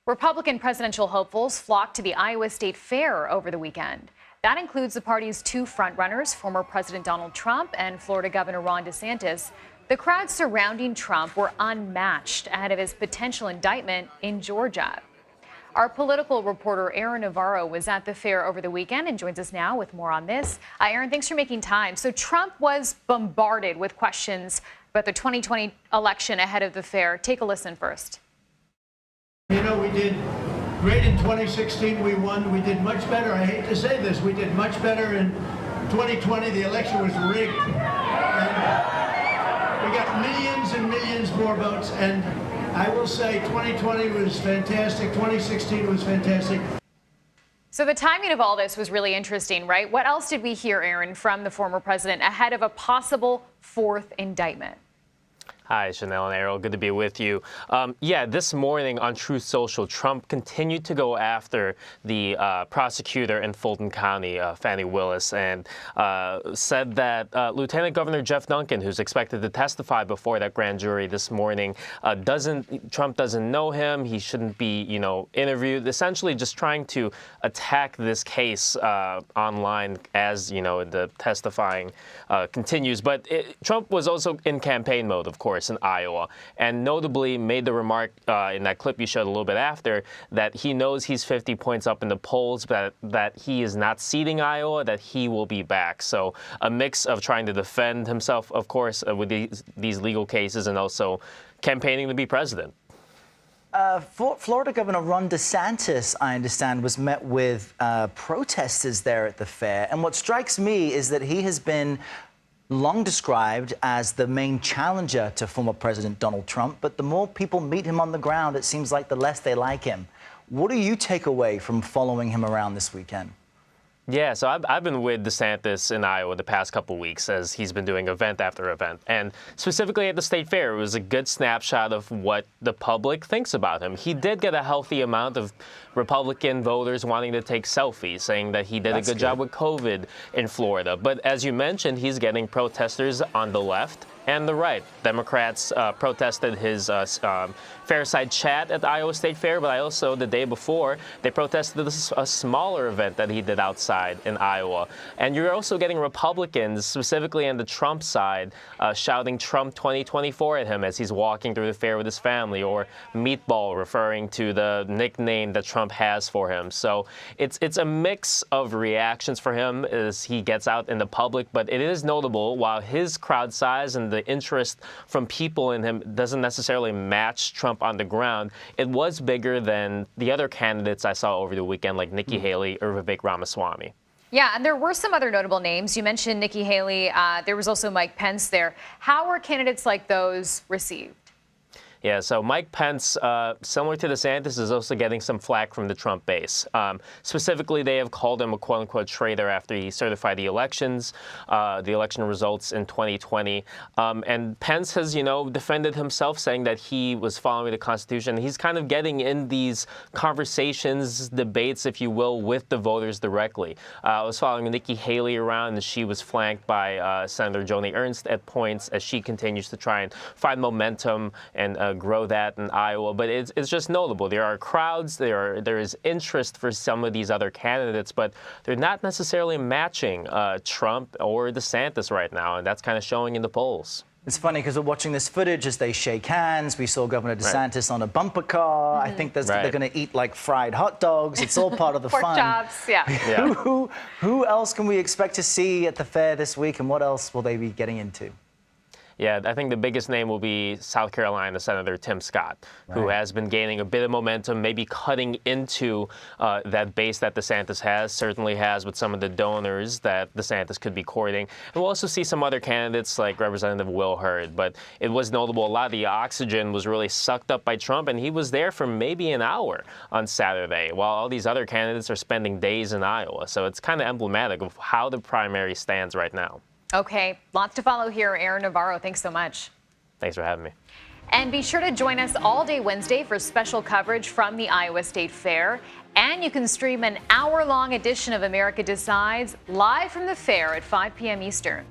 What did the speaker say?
Republican presidential hopefuls flocked to the Iowa State Fair over the weekend. That includes the party's two frontrunners, former President Donald Trump and Florida Governor Ron DeSantis. The crowd surrounding Trump were unmatched ahead of his potential indictment in Georgia. Our political reporter Aaron Navarro was at the fair over the weekend and joins us now with more on this. Aaron, thanks for making time. So Trump was bombarded with questions about the 2020 election ahead of the fair. Take a listen first. You know, we did great in 2016. We won. We did much better. I hate to say this. We did much better in 2020. The election was rigged. And we got millions and millions more votes. And I will say 2020 was fantastic. 2016 was fantastic. So the timing of all this was really interesting, right? What else did we hear, Aaron, from the former president ahead of a possible fourth indictment? Hi, Chanel and Errol. Good to be with you. This morning on Truth Social, Trump continued to go after the prosecutor in Fulton County, Fani Willis, and said that Lieutenant Governor Jeff Duncan, who's expected to testify before that grand jury this morning, Trump doesn't know him. He shouldn't be, interviewed. Essentially, just trying to attack this case online as the testifying continues. But Trump was also in campaign mode, of course, in Iowa, and notably made the remark in that clip you showed a little bit after that he knows he's 50 points up in the polls, but that he is not ceding Iowa, that he will be back. So a mix of trying to defend himself, of course, with these legal cases and also campaigning to be president. Florida Governor Ron DeSantis, I understand, was met with protesters there at the fair. And what strikes me is that he has been long described as the main challenger to former President Donald Trump. But the more people meet him on the ground, it seems like the less they like him. What do you take away from following him around this weekend? Yeah, so I've been with DeSantis in Iowa the past couple weeks as he's been doing event after event. And specifically at the state fair, it was a good snapshot of what the public thinks about him. He did get a healthy amount of Republican voters wanting to take selfies, saying that he did a good job with COVID in Florida. But as you mentioned, he's getting protesters on the left and the right. Democrats protested his Fairside chat at the Iowa State Fair, but also the day before, they protested a smaller event that he did outside in Iowa. And you're also getting Republicans, specifically on the Trump side, shouting Trump 2024 at him as he's walking through the fair with his family, or Meatball, referring to the nickname that Trump has for him. So it's a mix of reactions for him as he gets out in the public, but it is notable, while his crowd size and the interest from people in him doesn't necessarily match Trump on the ground, it was bigger than the other candidates I saw over the weekend, like Nikki Haley or Vivek Ramaswamy. Yeah, and there were some other notable names. You mentioned Nikki Haley. There was also Mike Pence there. How were candidates like those received? Yeah, so Mike Pence, similar to DeSantis, is also getting some flack from the Trump base. Specifically, they have called him a quote-unquote traitor after he certified the election results in 2020. And Pence has, defended himself, saying that he was following the Constitution. He's kind of getting in these conversations, debates, if you will, with the voters directly. I was following Nikki Haley around, and she was flanked by Senator Joni Ernst at points as she continues to try and find momentum and grow that in Iowa. But it's just notable. There are crowds, there is interest for some of these other candidates, but they're not necessarily matching Trump or DeSantis right now, and that's kind of showing in the polls. It's funny because we're watching this footage as they shake hands. We saw Governor DeSantis on a bumper car. I think they're going to eat like fried hot dogs. It's all part of the Pork fun. chops, yeah. Who else can we expect to see at the fair this week, and what else will they be getting into? Yeah, I think the biggest name will be South Carolina Senator Tim Scott, who has been gaining a bit of momentum, maybe cutting into that base that DeSantis has, certainly has with some of the donors that DeSantis could be courting. And we'll also see some other candidates like Representative Will Hurd. But it was notable, a lot of the oxygen was really sucked up by Trump, and he was there for maybe an hour on Saturday, while all these other candidates are spending days in Iowa. So it's kind of emblematic of how the primary stands right now. Okay, lots to follow here. Aaron Navarro, thanks so much. Thanks for having me. And be sure to join us all day Wednesday for special coverage from the Iowa State Fair. And you can stream an hour-long edition of America Decides live from the fair at 5 p.m. Eastern.